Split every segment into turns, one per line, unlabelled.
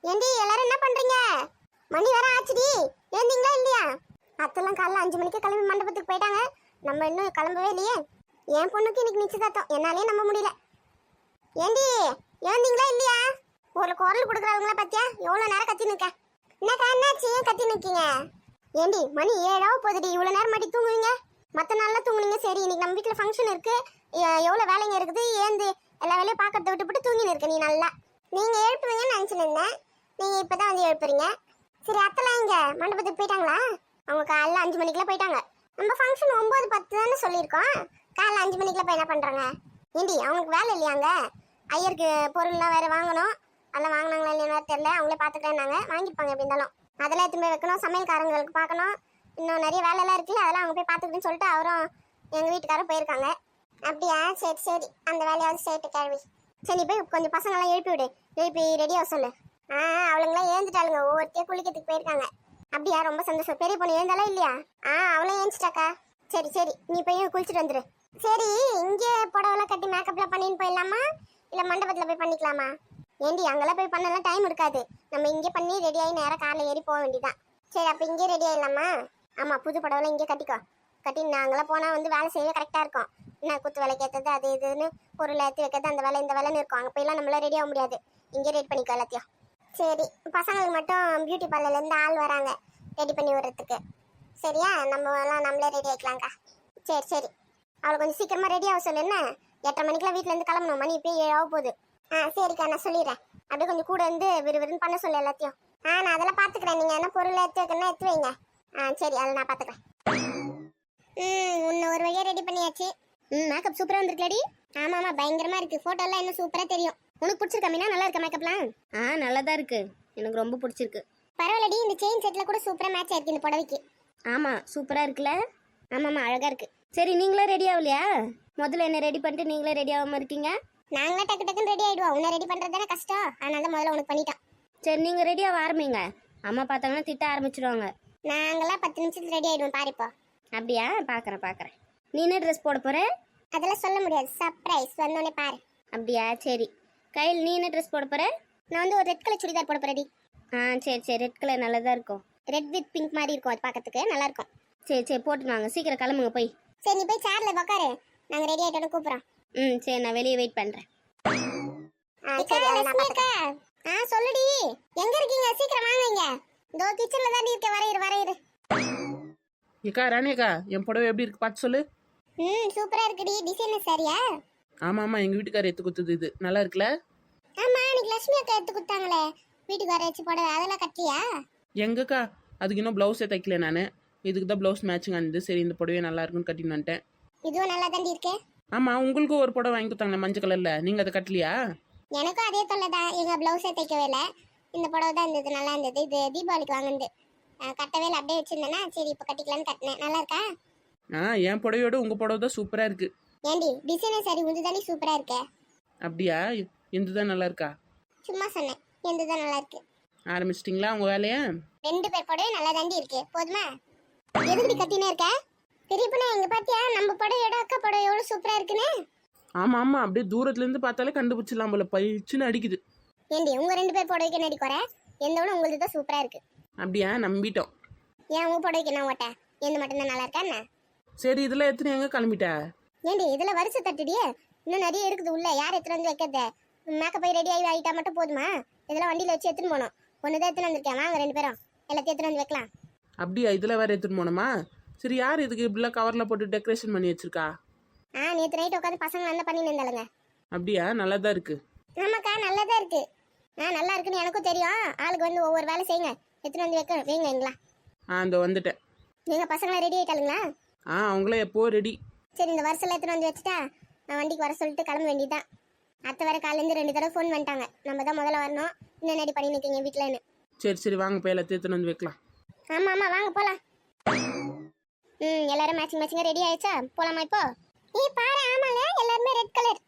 ஏண்டி எல்லாரும் என்ன பண்றீங்க? மணி வேற ஆச்சுடி. ஏந்தீங்களா இல்லையா? அத்தெல்லாம் காலைல 5 மணிக்கு கிளம்பி மண்டபத்துக்கு போயிட்டாங்க. நம்ம இன்னும் கிளம்பவே இல்லையே. என் பொண்ணுக்கு இன்னைக்கு நிச்சயதார்த்தம். என்னாலே நம்ப முடியல. ஏண்டி ஏந்தீங்களா இல்லையா? ஒரு குரல் கொடுக்குறவங்கள பத்தியா எவ்வளவு நேரம் கத்தி நிக்க? என்னக்கா என்னாச்சு? ஏன் கத்தி நிக்கீங்க? ஏண்டி மணி 7 போகுதுடி. இவ்வளவு நேரம் மாட்டி தூங்குவீங்க? மற்ற நாள்லாம் தூங்குனீங்க. சரி இன்னைக்கு நம்ம வீட்டில் ஃபங்க்ஷன் இருக்கு, எவ்வளோ வேலைங்க இருக்குது, ஏந்து எல்லா வேலையும் பார்க்கறத விட்டுவிட்டு தூங்கின்னு இருக்க நீ நல்லா. நீங்கள் எழுப்புவீங்கன்னு நினச்சின்னு இருந்தேன். நீங்கள் இப்போ தான் வந்து எழுப்புறீங்க. சரி அத்தெல்லாம் இங்கே மண்டபத்துக்கு போயிட்டாங்களா? அவங்க காலைல 5 மணிக்கெலாம் போயிட்டாங்க. நம்ம ஃபங்க்ஷன் 9:10 தானே சொல்லியிருக்கோம். காலைல 5 மணிக்கெலாம் போய் என்ன பண்ணுறாங்க? ஏண்டி அவங்களுக்கு வேலை இல்லையாங்க? ஐயருக்கு பொருள்லாம் வேறு வாங்கணும். அதெல்லாம் வாங்கினாங்களா இல்லையா தெரியல. அவங்களே பார்த்துக்கிறேன்னாங்க. வாங்கிப்பாங்க எப்படி இருந்தாலும். அதெல்லாம் எடுத்து போய் வைக்கணும். சமையல்காரங்களுக்கு பார்க்கணும். இன்னும் நிறைய வேலையெல்லாம் இருக்குல்ல, அதெல்லாம் அவங்க போய் பார்த்துக்கிட்டுன்னு சொல்லிட்டு அவரும் எங்கள் வீட்டுக்காரரும் போயிருக்காங்க. அப்படியா? சரி சரி, அந்த வேலையாவது சேர்த்து கேள்வி. சரி நீ போய் கொஞ்சம் பசங்களாம் எழுப்பி விடு. எழுப்பி ரெடியாக சொல்லு. அவளுங்களாம் ஏந்துட்டாளுங்க. ஒவ்வொருத்தையும் குளிக்கிறதுக்கு போயிருக்காங்க. அப்படியா? ரொம்ப சந்தோஷம். பெரிய பொண்ணு எழுந்தாலும் இல்லையா? அவளும் ஏஞ்சிட்டாக்கா. சரி சரி, நீ போய் குளிச்சுட்டு வந்துடு. சரி இங்கே புடவெல்லாம் கட்டி மேக்கப்லாம் பண்ணின்னு போயிடலாமா இல்லை மண்டபத்தில் போய் பண்ணிக்கலாமா? ஏண்டி அங்கெல்லாம் போய் பண்ணலாம் டைம் இருக்காது. நம்ம இங்கே பண்ணி ரெடியாகி நேராக காரில் ஏறி போக வேண்டியதான். சரி அப்போ இங்கே ரெடி ஆகிடலாமா? ஆமாம், புது புடவெல்லாம் இங்கே கட்டிக்கோ. கட்டி நாங்களாம் போனால் வந்து வேலை செய்யவே கரெக்டாக இருக்கும். என்ன குத்து வேலைக்கு ஏற்றது அது இதுன்னு பொருள் ஏற்றி வைக்கிறது அந்த வேலை இந்த வேலைன்னு இருக்கும். அங்கே போயெல்லாம் நம்மளால் ரெடி ஆக முடியாது. இங்கே ரெடி பண்ணிக்கோ எல்லாத்தையும். சரி பசங்களுக்கு மட்டும் பியூட்டி பார்லர்லேருந்து ஆள் வராங்க ரெடி பண்ணி விடுறதுக்கு. சரியா? நம்மளாம் நம்மளே ரெடி ஆகிக்கலாங்க்கா. சரி சரி, அவளை கொஞ்சம் சீக்கிரமாக ரெடி ஆக சொல்லு. என்ன 8:30 மணிக்கெலாம் வீட்டிலேருந்து கிளம்பணும். மணி இப்போ 7 ஆக போகுது. சரிக்கா, நான் சொல்லிடுறேன். அப்படியே கொஞ்சம் கூட இருந்து விறுவிறுன்னு பண்ண சொல்லு எல்லாத்தையும். நான் அதெல்லாம் பார்த்துக்கிறேன். நீங்கள் என்ன பொருள் எடுத்து வைக்கணும்னா எடுத்து வைங்க. சரி அதை நான் பார்த்துக்கிறேன். இன்னும் ஒரு வழியாக ரெடி பண்ணியாச்சு. மேக்கப் சூப்பராக வந்துருக்கலடி. ஆமாம் பயங்கரமாக இருக்குது. ஃபோட்டோலாம் இன்னும் சூப்பராக தெரியும். உனக்கு பிடிச்சிருக்கா மீனா? நல்லா இருக்கா மேக்கப்லாம்?
நல்லா தான் இருக்கு. எனக்கு ரொம்ப பிடிச்சிருக்கு.
பரவாயில்லடி, இந்த செயின் செட்டில் கூட சூப்பராக மேட்ச் ஆயிருக்கு இந்த புடவைக்கு.
ஆமாம் சூப்பராக இருக்குல்ல?
ஆமாம்மா அழகாக இருக்குது.
சரி நீங்களே ரெடி ஆகலையா? முதல்ல என்ன ரெடி பண்ணிட்டு நீங்களே ரெடி ஆகாமல் இருக்கீங்க?
நாங்களே டக்கு டக்குன்னு ரெடி ஆகிடுவோம். உன்னை ரெடி பண்ணுறது தானே கஷ்டம். அதனால தான் முதல்ல உனக்கு பண்ணிட்டான்.
சரி நீங்கள் ரெடியாக ஆரம்பிங்க. அம்மா பார்த்தாங்கன்னா திட்ட ஆரம்பிச்சிடுவாங்க.
நாங்களாம் 10 நிமிஷத்துல ரெடி ஆகிடுவோம். பாருப்பா.
அப்படியா? பார்க்குறேன். நீ என்ன ட்ரெஸ் போட போகிற?
அதெல்லாம் சொல்ல முடியாது. சர்ப்ரைஸ் வந்தோடனே பாரு.
அப்படியா? சரி. கையில் நீ என்ன ட்ரெஸ் போட போகிற?
நான் வந்து ஒரு ரெட் கலர் சுடிதார் போட போறேடி.
சரி ரெட் கலர் நல்லா தான் இருக்கும்.
ரெட் வித் பிங்க் மாதிரி இருக்கும். அது பார்க்கறதுக்கு நல்லா இருக்கும்.
சரி போட்டு வாங்க. சீக்கிரம் கிளம்புங்க போய்.
சரி நீ போய் சேர்ல உட்காரு. நாங்கள் ரெடி ஆகிட்டோன்னு கூப்பிட்றோம்.
சரி நான் வெளியே வெயிட் பண்ணுறேன்.
சொல்லுடி, எங்க இருக்கீங்க? சீக்கிரம் வாங்க. இங்க இந்த கிச்சன்ல தான் இருக்கேன். வரையிரு.
ஏக்கா ராணியக்கா, என் புடவை எப்படி இருக்கு பார்த்து சொல்லு.
சூப்பரா இருக்குடி. டிசைன் சரியா?
ஆமாம் எங்கள் வீட்டுக்காரர் எடுத்து கொடுத்தது. இது நல்லா இருக்குல்ல?
ஆமா, இன்னைக்கு லட்சுமி அக்கா எடுத்து கொடுத்தாங்களே வீட்டுக்கு வர வச்சு புடவை. அதெல்லாம் கட்டியா?
எங்கக்கா, அதுக்கு இன்னும் ப்ளவுஸே தைக்கல நான். இதுக்கு தான் ப்ளவுஸ் மேட்சிங் ஆனது. சரி இந்த புடவை நல்லா இருக்குன்னு கட்டின்னு வந்துட்டேன்.
இதுவும் நல்லா தாண்டி இருக்கே.
ஆமாம், உங்களுக்கும் ஒரு புடவை வாங்கி கொடுத்தாங்க மஞ்சள் கலரில். நீங்கள் அதை கட்டலையா?
எனக்கும் அதே தொல்லைதான். எங்க ப்ளவுஸே தைக்கவே இல்லை. இந்த புடவை தான் இருந்தது, நல்லா இருந்தது. இது தீபாவளிக்கு வாங்கினது. கட்டவே இல்லை, அப்படியே வச்சிருந்தேன்னா சரி இப்போ கட்டிக்கலான்னு கட்டினேன். நல்லா இருக்கா?
என் புடவையோட உங்கள் புடவை தான் சூப்பராக இருக்கு.
ஏண்டி டிசைனே சரி, உந்து தானே சூப்பரா இருக்கே.
அப்படியா? எந்த தான் நல்லா இருக்கா?
சும்மா சொன்னேன். எந்த தான் நல்லா இருக்கு.
ஆரம்பிச்சிட்டிங்களா உங்கள் வேலையை?
2 பேர் புடவை நல்லா தாண்டி இருக்கு. போதுமா? எதுக்கு கட்டினே இருக்க? பெரிய பொண்ணு எங்க பாத்தியா? நம்ம புடவையோட அக்கா புடவை எவ்வளவு சூப்பரா இருக்குன்னு.
ஆமாம் அப்படியே தூரத்துலேருந்து பார்த்தாலே கண்டுபிடிச்சிடலாம் போல. பயிற்சின்னு அடிக்குது.
ஏண்டி உங்க 2 பேர் புடவைக்கு என்ன அடிக்குற? எந்தோட உங்களுக்கு தான் சூப்பரா இருக்கு.
அப்படியா? நம்பிட்டோம்.
ஏன் உங்க புடவைக்கு என்ன ஓட்ட? எந்த மட்டும் தான் நல்லா இருக்கா என்ன?
சரி இதெல்லாம் எத்தனை எங்கே கிளம்பிட்ட?
ஏண்டி இதுல வரிசை தட்டுடியே. இன்னும் நிறைய இருக்குது உள்ள. யார் எத்தனை வந்து வைக்கிறது? மேக்கப் போய் ரெடி ஆகிட்டா மட்டும் போதுமா? இதெல்லாம் வண்டியில வச்சு எடுத்துன்னு போனோம். ஒண்ணுதான் எடுத்துன்னு வந்திருக்கேன். வாங்க 2 பேரும் எல்லாத்தையும் எடுத்துன்னு வந்து வைக்கலாம்.
அப்படியா? இதில் வேற எடுத்துன்னு போனோமா? சரி யார் இதுக்கு இப்படிலாம் கவரில் போட்டு டெக்கரேஷன் பண்ணி வச்சிருக்கா?
நேற்று நைட் உட்காந்து பசங்க நல்லா பண்ணி நின்றாளுங்க.
அப்படியா? நல்லா தான் இருக்கு.
ஆமாக்கா நல்லதா இருக்கு. நல்லா இருக்குன்னு எனக்கும் தெரியும். ஆளுக்கு வந்து ஒவ்வொரு வேலை செய்யுங்க. எடுத்துன்னு வந்து வைங்க எங்களா.
இந்த வந்துட்டேன்.
எங்க பசங்களாம் ரெடி ஆயிட்டாளுங்களா?
அவங்களே எப்போ ரெடி.
சரி இந்த வருஷம் எடுத்துன்னு வந்து வச்சுட்டா நான் வண்டிக்கு வர சொல்லிட்டு கிளம்ப வேண்டியதான். அத்தை வேற காலேருந்து 2 தடவை ஃபோன் பண்ணிட்டாங்க. நம்ம தான் முதல்ல வரணும். இன்னும் ரெடி பண்ணி நிற்கிங்க வீட்டிலன்னு.
சரி வாங்க போய் எல்லாத்தையும் எடுத்துன்னு வந்து வைக்கலாம்.
ஆமாம் வாங்க போகலாம். எல்லாரும் மேட்சிங் ரெடி ஆயிடுச்சா? போலாமா இப்போ? பாரு. ஆமாங்க எல்லாருமே ரெட் கலர்.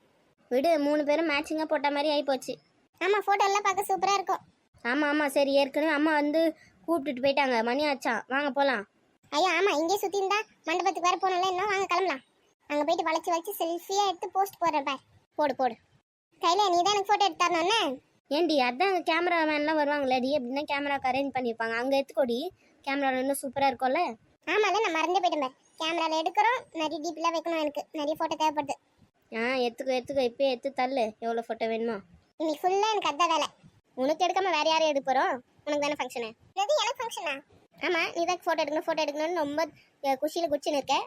விடு, 3 பேரும் மேட்சிங்காக போட்ட மாதிரி ஆகிப்போச்சு.
ஆமாம் ஃபோட்டோ எல்லாம் பார்க்க சூப்பராக இருக்கும்.
ஆமாம் சரி, ஏற்கனவே அம்மா வந்து கூப்பிட்டுட்டு போயிட்டாங்க. மணி ஆச்சா, வாங்க போகலாம்.
ஐயா ஆமாம், இங்கே சுற்றி இருந்தா மண்டபத்துக்கு வேறு போனோம்ல. இன்னும் வாங்க கிளம்பலாம். அங்கே போயிட்டு வளைச்சி செல்ஃபியாக எடுத்து போஸ்ட் போடுறேன் பார். போடு கையில் நீ தான் எனக்கு ஃபோட்டோ எடுத்து தரணும்னே.
ஏண்டி அதான் அங்கே கேமராமேன்லாம் வருவாங்களேடி அப்படின்னா கேமராக்கு அரேஞ்ச் பண்ணியிருப்பாங்க அங்கே எடுத்துக்கோடி. கேமராவில் இன்னும் சூப்பராக இருக்கும்ல.
ஆமால நான் மறந்தே போயிட்டேன். கேமரால எடுக்கிறோம், நிறைய டிபிலாம் வைக்கணும், எனக்கு நிறைய போட்டோ தேவைப்படுது.
எடுத்துக்கோ இப்போயே எடுத்து தள்ளு எவ்வளோ ஃபோட்டோ வேணுமோ.
இன்னைக்கு ஃபுல்லா எனக்கு அதான் வேலை.
உனக்கு எடுக்காம வேற யாரும் எடுப்போறோம்? உனக்கு தானே ஃபங்க்ஷனு.
இது எனக்கு ஃபங்க்ஷனா?
ஆமா, நீ தான் ஃபோட்டோ எடுக்கணும்னு ரொம்ப குஷியில் குச்சின்னு இருக்க.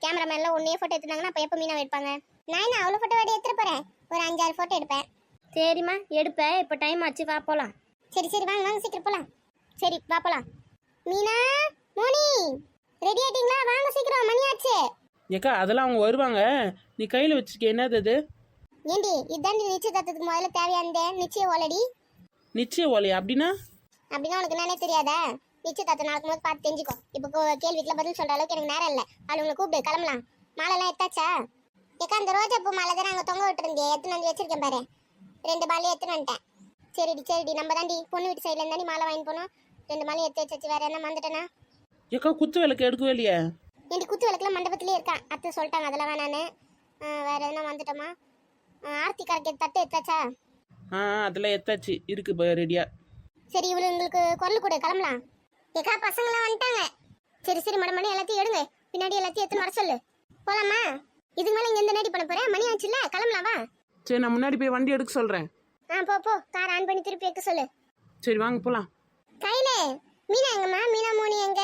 கேமராமேன்லாம் ஒன்னே ஃபோட்டோ எடுத்துனாங்கன்னா அப்போ எப்போ மீனா எடுப்பாங்க?
நான் என்ன அவ்வளோ ஃபோட்டோ எடுத்துட்டு போறேன், ஒரு 5-6 ஃபோட்டோ எடுப்பேன்.
சரிம்மா எடுப்பேன். இப்போ டைம் ஆச்சு, வா போகலாம்.
சரி சரி வாங்க வாங்க சீக்கிரம் போலாம்.
சரி வா போகலாம்.
மீனா, மோனி, ரெடி ஆயிட்டீங்களா? வாங்க சீக்கிரம், மணி ஆச்சு.
ஏக்கா அதெல்லாம் அவங்க வருவாங்க. நீ கையில் வச்சுருக்க என்னது அது?
ஏண்டி இதாண்டி நிச்சயதார்த்தத்துக்கு முதல்ல தேவையானதே, நிச்சயம் ஓலடி.
நிச்சய ஓலையா? அப்படின்னா
அப்படின்னா உனக்கு என்னன்னே தெரியாதா? நிச்சயதார்த்தம் நடக்கும் போது பார்த்து தெரிஞ்சுக்கோ. இப்போ கேள்விக்குலாம் பதில் சொல்ற அளவுக்கு எனக்கு நேரம் இல்லை. அவளை உங்களை கூப்பிடு, கிளம்பலாம். மாலைலாம் எத்தாச்சா? ஏக்கா அந்த ரோஜா பூ மாலை தான் நாங்கள் தொங்க விட்டுருந்தேன், எத்தனை வந்து வச்சிருக்கேன் பாரு. 2 மாலையும் எத்தனை வந்துட்டேன். சரிடி நம்ம தாண்டி பொண்ணு வீட்டு சைட்ல இருந்தாண்டி மாலை வாங்கி போனோம். 2 மாலையும் எடுத்து வச்சாச்சு. வேற என்ன மறந்துட்டேனா?
ஏக்கா குத்து விளக்கு எடுக்கவே இல்லையா?
ஏண்டி குத்து விளக்குலாம் மண்டபத்திலே இருக்கான், அத்தை சொல்லிட்டாங்க அதெல்லாம் வேணான்னு. வேற என்ன வந்துட்டோமா? ஆர்த்தி கரைக்க தட்டு எடுத்தாச்சா?
அதெல்லாம் எத்தாச்சு, இருக்கு ரெடியா.
சரி இவளுங்களுக்கு குரல் கொடு, கிளம்பலாம். ஏக்கா பசங்களாம் வந்துட்டாங்க. சரி மணி எல்லாத்தையும் எடுங்க, பின்னாடி எல்லாத்தையும் எடுத்து வர சொல்லு. போலாமா? இதுக்கு மேலே இங்கே எந்த நேடி பண்ண போறேன்? மணி ஆச்சுல்ல, கிளம்பலாம் வா.
சரி நான் முன்னாடி போய் வண்டி எடுக்க சொல்கிறேன்.
போ கார் ஆன் பண்ணி திருப்பி வைக்க சொல்லு.
சரி வாங்க போகலாம்.
கையில மீனா எங்கம்மா? மீனா மோனி எங்க?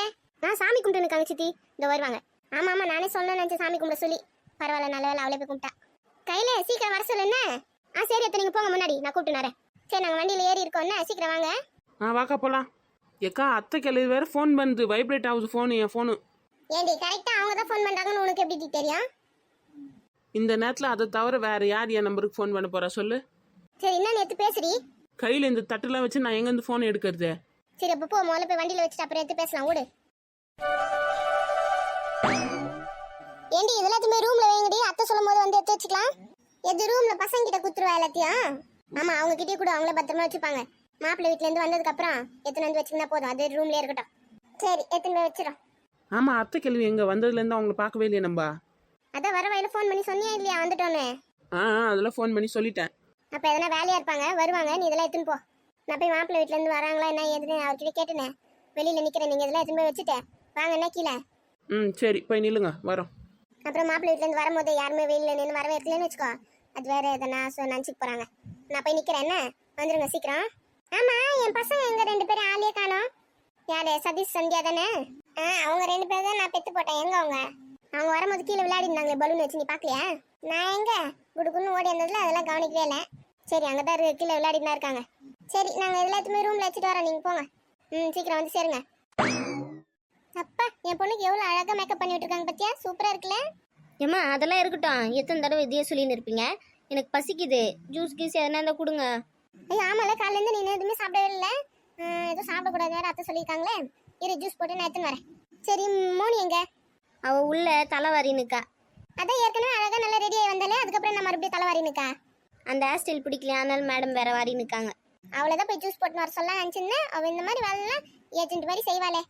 சாமி கும்பிட்டு இருக்காங்க சித்தி, இந்த வருவாங்க. ஆமா நானே சொன்னேன் நினச்சி சாமி கும்பிட சொல்லி. பரவாயில்ல, நல்ல வேலை அவளே போய் கும்பிட்டா. கையில சீக்கிரம் வர சொல்லு என்ன? சரி அத்தை, நீங்கள் போங்க முன்னாடி, நான் கூப்பிட்டு வரேன். சரி நாங்கள் வண்டியில் ஏறி இருக்கோம்னா சீக்கிரம் வாங்க.
வாக்கா போகலாம். ஏக்கா அத்தை கிளவி வேறு ஃபோன் பண்ணுது, வைப்ரேட் ஆகுது ஃபோனு, என் ஃபோனு.
ஏண்டி கரெக்டாக அவங்க தான் ஃபோன் பண்ணுறாங்கன்னு உனக்கு எப்படி தெரியும்?
இந்த நேரத்தில் அதை தவிர வேறு யார் என் நம்பருக்கு ஃபோன் பண்ண போகிறா சொல்லு.
சரி என்ன நேற்று பேசுறி?
கையில் இந்த தட்டுலாம் வச்சு நான் எங்கேருந்து ஃபோன் எடுக்கிறது?
சரி அப்போ போ, முதல்ல போய் வண்டியில் வச்சுட்டு அப்புறம் எடுத்து பேசலாம், ஓடு. ஏண்டி இதெல்லாத்தையுமே ரூம்ல வைங்கடி, அத்தை சொல்லும் போது வந்து எடுத்து வச்சுக்கலாம். எது ரூம்ல பசங்க கிட்ட குத்துருவா எல்லாத்தையும்? ஆமா அவங்க கிட்டே கூட, அவங்கள பத்திரமா வச்சுப்பாங்க. மாப்பிள்ளை வீட்டுல இருந்து வந்ததுக்கு அப்புறம் எத்தனை வந்து வச்சிருந்தா போதும், அது ரூம்லயே இருக்கட்டும். சரி எத்தனை போய் வச்சிடும்.
ஆமாம் அத்தை கிளவி எங்கே வந்ததுலேருந்து அவங்கள பார்க்கவே இல்லையே நம்ம.
அதான் வர வயல ஃபோன் பண்ணி சொன்னியா இல்லையா வந்துட்டோன்னு?
அதெல்லாம் ஃபோன் பண்ணி சொல்லிட்டேன்.
அப்போ எதனா வேலையா இருப்பாங்க, வருவாங்க, நீ இதெல்லாம் எடுத்துன்னு போ. நான் போய் மாப்பிள்ளை வீட்டுல இருந்து வராங்களா என்ன ஏதுன்னு அவர்கிட்ட கேட்டுனேன். வெளியில நிக்கிறேன், நீங்க இதெல்லாம் எடுத்துன்னு போய் வச்சுட்டு வாங்க என்ன கீழே.
சரி போய் நில்லுங்க, வரோம்.
அப்புறம் மாப்பிள்ளை வீட்டுல இருந்து வரும்போது யாருமே வெளியில நின்று வரவே இருக்கலன்னு வச்சுக்கோ, அது வேற எதனா நினச்சிக்க போறாங்க. நான் போய் நிக்கிறேன், என்ன வந்துருங்க சீக்கிரம். ஆமா என் பசங்க எங்க 2 பேரும் ஆளையே காணோம். யாரு? சதீஷ் சந்தியா தானே? அவங்க 2 பேர் தான் நான் பெத்து போட்டேன். எங்க அவங்க வரும்போது கீழே விளையாடி இருந்தாங்களே பலூன் வச்சு, நீ பாக்கலையா? நான் எங்க குடுக்குன்னு ஓடி வந்ததுல அதெல்லாம் கவனிக்கவே இல்லை. சரி அங்கதான் கீழே விளையாடிட்டு தான் இருக்காங்க. சரி நாங்க எல்லாத்தையுமே ரூம்ல வச்சுட்டு வரோம், நீங்க போங்க. சீக்கிரம் வந்து சேருங்க. அப்பா என் பொண்ணுக்கு எவ்வளவு அழகா மேக்கப் பண்ணி விட்டுருக்காங்க பத்தியா, சூப்பரா இருக்குல்ல?
ஏம்மா அதெல்லாம் இருக்கட்டும், எத்தனை தடவை இதையே சொல்லின்னு இருப்பீங்க? எனக்கு பசிக்குது, ஜூஸ் கீஸ் எதனா இருந்தால் கொடுங்க.
ஐயோ ஆமால, காலையில இருந்து நீ எதுவுமே சாப்பிடவே இல்லை. எதுவும் சாப்பிடக்கூடாது வேற அத்தை சொல்லியிருக்காங்களே. இரு ஜூஸ் போட்டு நான் எடுத்துன்னு வரேன். சரி மோனி எங்க?
அவள் உள்ள தலைவாரி நிற்கா.
அதான் ஏற்கனவே அழகா நல்லா ரெடி ஆகி வந்தாலே, அதுக்கப்புறம் நான் மறுபடியும் தலைவாரி நிற்கா.
அந்த ஹேர் ஸ்டைல் பிடிக்கலையா, அதனால மேடம் வேற வாரி நிற்காங்க.
அவ்வளோதான் போய் ஜூஸ் போட்டு வர சொல்ல நினச்சிருந்தேன். அவள் இந்த மாதிரி வேலைலாம் ஏஜென்ட் மாதிரி செய்வாளே.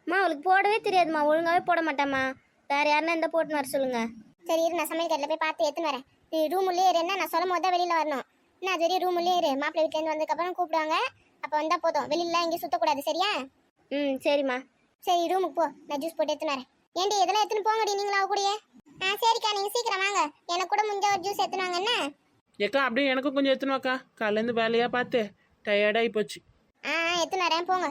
அம்மா அவளுக்கு போடவே தெரியாதுமா, ஒழுங்காவே போட மாட்டாம்மா. வேற யாருன்னா இந்த போட்டுன்னு வர சொல்லுங்க.
சரி இரு, நான் சமையல் கட்டில் போய் பார்த்து எடுத்துன்னு வரேன். நீ ரூம் உள்ளே இரு, என்ன நான் சொல்லும் போது தான் வெளியில் வரணும். என்ன அது வரையும் ரூம் உள்ளே இரு, மாப்பிள்ளை வீட்டிலேருந்து வந்ததுக்கப்புறம் கூப்பிடுவாங்க, அப்போ வந்தால் போதும். வெளியிலாம் எங்கேயும் சுற்றக்கூடாது, சரியா?
சரிம்மா.
சரி ரூமுக்கு போ, நான் ஜூஸ் போட்டு எடுத்துன்னு வரேன். ஏண்டி இதெல்லாம் எடுத்துன்னு போங்கடி நீங்களா கூடயே. சரிக்கா நீங்கள் சீக்கிரம் வாங்க, எனக்கு கூட முடிஞ்ச ஒரு ஜூஸ் எடுத்துன்னு வாங்க என்ன.
ஏக்கா அப்படியே எனக்கும் கொஞ்சம் எடுத்துன்னு வாக்கா, காலையிலேருந்து வேலையாக பார்த்து டயர்டாகி போச்சு.
எடுத்துன்னு வரேன் போங்க.